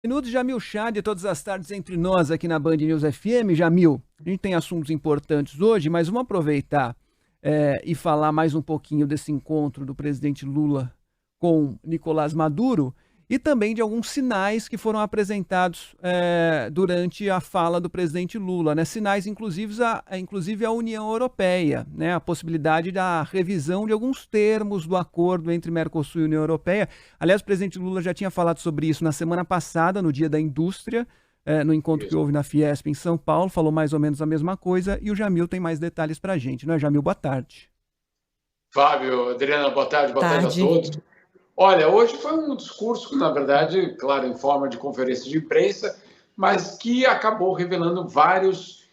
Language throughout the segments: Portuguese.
Minutos, Jamil Chad, todas as tardes entre nós aqui na Band News FM. Jamil, a gente tem assuntos importantes hoje, mas vamos aproveitar e falar mais um pouquinho desse encontro do presidente Lula com Nicolás Maduro e também de alguns sinais que foram apresentados durante a fala do presidente Lula, né? Sinais inclusive a União Europeia, né? A possibilidade da revisão de alguns termos do acordo entre Mercosul e União Europeia. Aliás, o presidente Lula já tinha falado sobre isso na semana passada, no Dia da Indústria, no encontro que houve na Fiesp em São Paulo, falou mais ou menos a mesma coisa, e o Jamil tem mais detalhes para a gente, não é, Jamil? Boa tarde. Fábio, Adriana, boa tarde a todos. Olha, hoje foi um discurso que, na verdade, claro, em forma de conferência de imprensa, mas que acabou revelando várias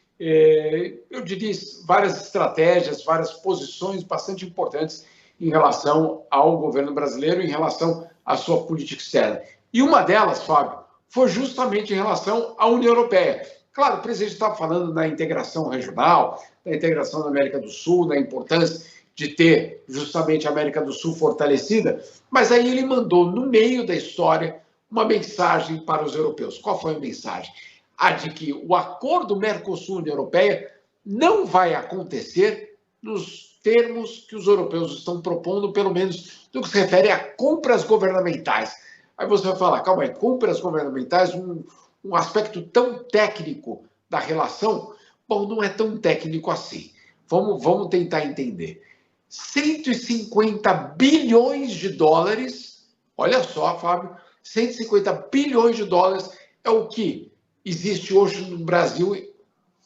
estratégias, várias posições bastante importantes em relação ao governo brasileiro, em relação à sua política externa. E uma delas, Fábio, foi justamente em relação à União Europeia. Claro, o presidente estava falando da integração regional, da integração da América do Sul, da importância de ter justamente a América do Sul fortalecida, mas aí ele mandou, no meio da história, uma mensagem para os europeus. Qual foi a mensagem? A de que o acordo Mercosul-União Europeia não vai acontecer nos termos que os europeus estão propondo, pelo menos no que se refere a compras governamentais. Aí você vai falar, calma aí, compras governamentais, um aspecto tão técnico da relação? Bom, não é tão técnico assim. Vamos tentar entender. 150 bilhões de dólares, olha só, Fábio, 150 bilhões de dólares é o que existe hoje no Brasil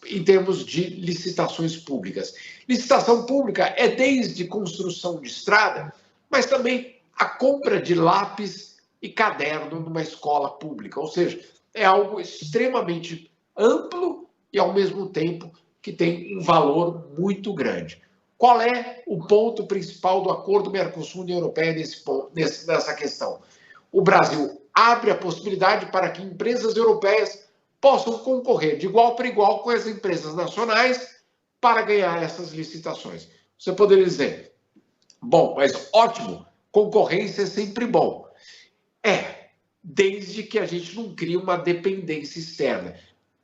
em termos de licitações públicas. Licitação pública é desde construção de estrada, mas também a compra de lápis e caderno numa escola pública, ou seja, é algo extremamente amplo e, ao mesmo tempo, que tem um valor muito grande. Qual é o ponto principal do acordo Mercosul-União Europeia nessa questão? O Brasil abre a possibilidade para que empresas europeias possam concorrer de igual para igual com as empresas nacionais para ganhar essas licitações. Você poderia dizer, bom, mas ótimo, concorrência é sempre bom. Desde que a gente não crie uma dependência externa.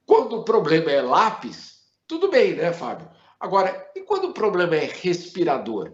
Quando o problema é lápis, tudo bem, né, Fábio? Agora, e quando o problema é respirador,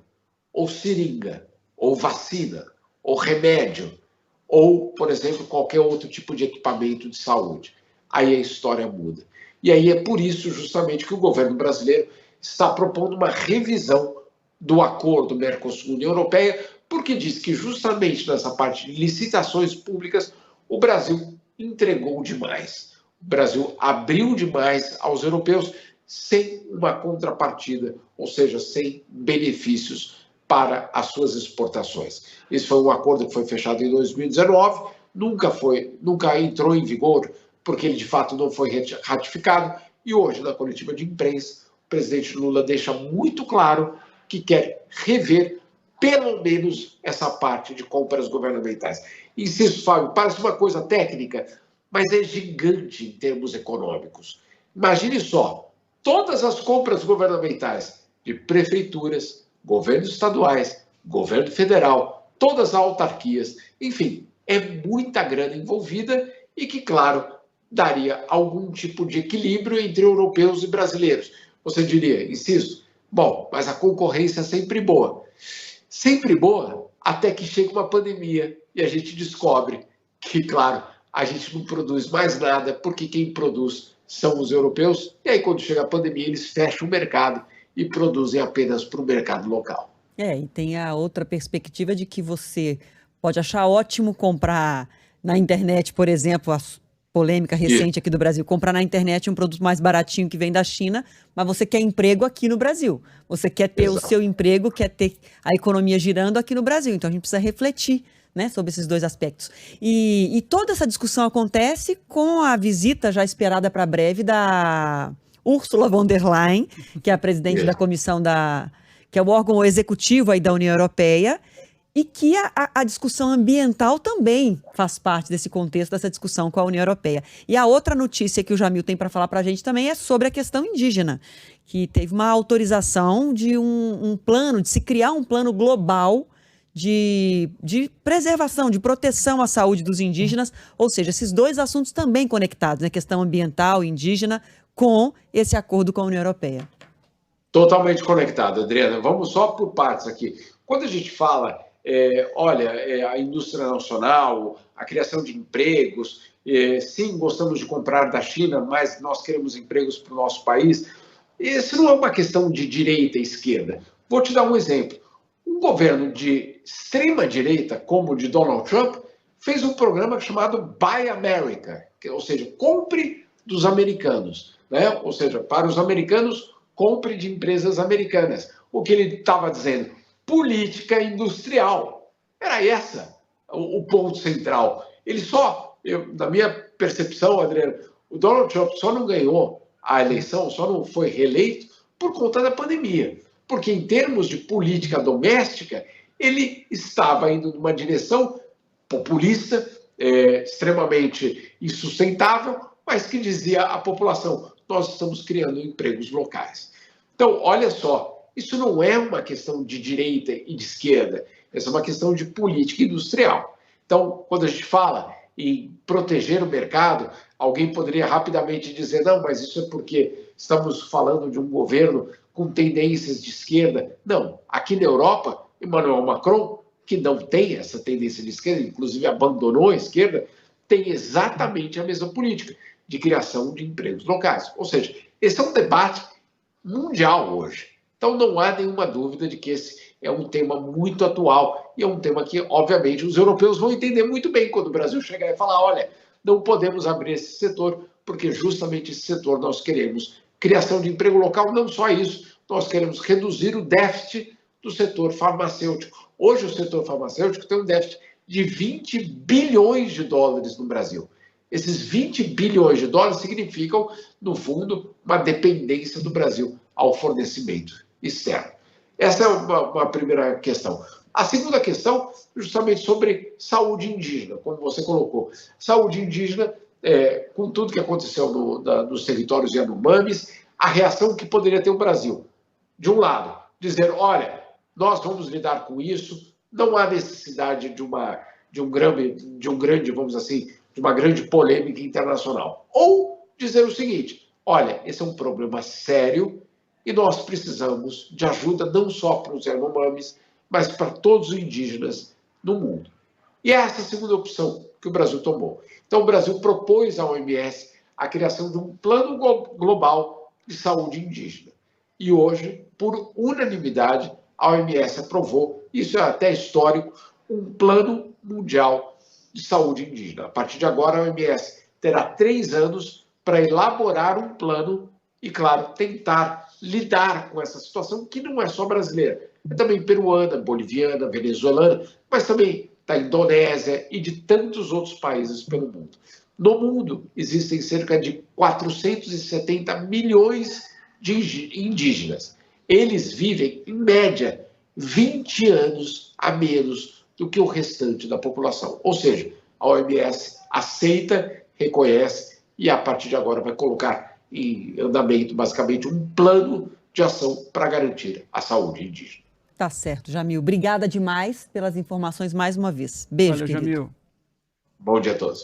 ou seringa, ou vacina, ou remédio, ou, por exemplo, qualquer outro tipo de equipamento de saúde? Aí a história muda. E aí é por isso, justamente, que o governo brasileiro está propondo uma revisão do acordo Mercosul-União Europeia, porque diz que justamente nessa parte de licitações públicas, o Brasil entregou demais. O Brasil abriu demais aos europeus sem uma contrapartida, ou seja, sem benefícios para as suas exportações. Esse foi um acordo que foi fechado em 2019, nunca entrou em vigor, porque ele de fato não foi ratificado, e hoje, na coletiva de imprensa, o presidente Lula deixa muito claro que quer rever pelo menos essa parte de compras governamentais. Insisto, Fábio, parece uma coisa técnica, mas é gigante em termos econômicos. Imagine só, todas as compras governamentais de prefeituras, governos estaduais, governo federal, todas as autarquias, enfim, é muita grana envolvida e que, claro, daria algum tipo de equilíbrio entre europeus e brasileiros. Você diria, insisto, bom, mas a concorrência é sempre boa. Sempre boa até que chega uma pandemia e a gente descobre que, claro, a gente não produz mais nada porque quem produz são os europeus, e aí quando chega a pandemia eles fecham o mercado e produzem apenas para o mercado local. E tem a outra perspectiva de que você pode achar ótimo comprar na internet, por exemplo, a polêmica recente aqui do Brasil, comprar na internet um produto mais baratinho que vem da China, mas você quer emprego aqui no Brasil. Você quer ter o seu emprego, quer ter a economia girando aqui no Brasil. Então a gente precisa refletir, né, sobre esses dois aspectos. E toda essa discussão acontece com a visita já esperada para breve da Ursula von der Leyen, que é a presidente da comissão que é o órgão executivo aí da União Europeia, e que a discussão ambiental também faz parte desse contexto, dessa discussão com a União Europeia. E a outra notícia que o Jamil tem para falar para a gente também é sobre a questão indígena, que teve uma autorização de um plano, de se criar um plano global de preservação, de proteção à saúde dos indígenas, ou seja, esses dois assuntos também conectados, né? Questão ambiental, indígena, com esse acordo com a União Europeia. Totalmente conectado, Adriana. Vamos só por partes aqui. Quando a gente fala, a indústria nacional, a criação de empregos, sim, gostamos de comprar da China, mas nós queremos empregos para o nosso país. Isso não é uma questão de direita e esquerda. Vou te dar um exemplo. Um governo de extrema direita, como o de Donald Trump, fez um programa chamado Buy America, ou seja, compre dos americanos, né? Ou seja, para os americanos, compre de empresas americanas. O que ele estava dizendo? Política industrial. Era essa o ponto central. Ele na minha percepção, Adriano, o Donald Trump só não ganhou a eleição, só não foi reeleito por conta da pandemia. Porque em termos de política doméstica, ele estava indo numa direção populista, extremamente insustentável, mas que dizia à população: nós estamos criando empregos locais. Então, olha só, isso não é uma questão de direita e de esquerda, essa é uma questão de política industrial. Então, quando a gente fala em proteger o mercado, alguém poderia rapidamente dizer: não, mas isso é porque estamos falando de um governo com tendências de esquerda. Não, aqui na Europa, Emmanuel Macron, que não tem essa tendência de esquerda, inclusive abandonou a esquerda, tem exatamente a mesma política de criação de empregos locais. Ou seja, esse é um debate mundial hoje. Então não há nenhuma dúvida de que esse é um tema muito atual e é um tema que, obviamente, os europeus vão entender muito bem quando o Brasil chegar e falar: olha, não podemos abrir esse setor, porque justamente esse setor nós queremos criação de emprego local. Não só isso, nós queremos reduzir o déficit do setor farmacêutico. Hoje o setor farmacêutico tem um déficit de 20 bilhões de dólares no Brasil. Esses 20 bilhões de dólares significam, no fundo, uma dependência do Brasil ao fornecimento externo. Essa é uma primeira questão. A segunda questão, justamente sobre saúde indígena, como você colocou. Saúde indígena, com tudo que aconteceu nos territórios Yanomamis, a reação que poderia ter o Brasil. De um lado, dizer: olha, nós vamos lidar com isso, não há necessidade de um grande, vamos assim, de uma grande polêmica internacional. Ou dizer o seguinte: olha, esse é um problema sério e nós precisamos de ajuda não só para os Yanomamis, mas para todos os indígenas no mundo. E é essa a segunda opção que o Brasil tomou. Então, o Brasil propôs à OMS a criação de um plano global de saúde indígena. E hoje, por unanimidade, a OMS aprovou, isso é até histórico, um plano mundial de saúde indígena. A partir de agora, a OMS terá 3 anos para elaborar um plano e, claro, tentar lidar com essa situação, que não é só brasileira, é também peruana, boliviana, venezuelana, mas também da Indonésia e de tantos outros países pelo mundo. No mundo, existem cerca de 470 milhões de indígenas. Eles vivem, em média, 20 anos a menos do que o restante da população. Ou seja, a OMS aceita, reconhece e, a partir de agora, vai colocar em andamento, basicamente, um plano de ação para garantir a saúde indígena. Tá certo, Jamil. Obrigada demais pelas informações mais uma vez. Beijo, Valeu, querido. Jamil. Bom dia a todos.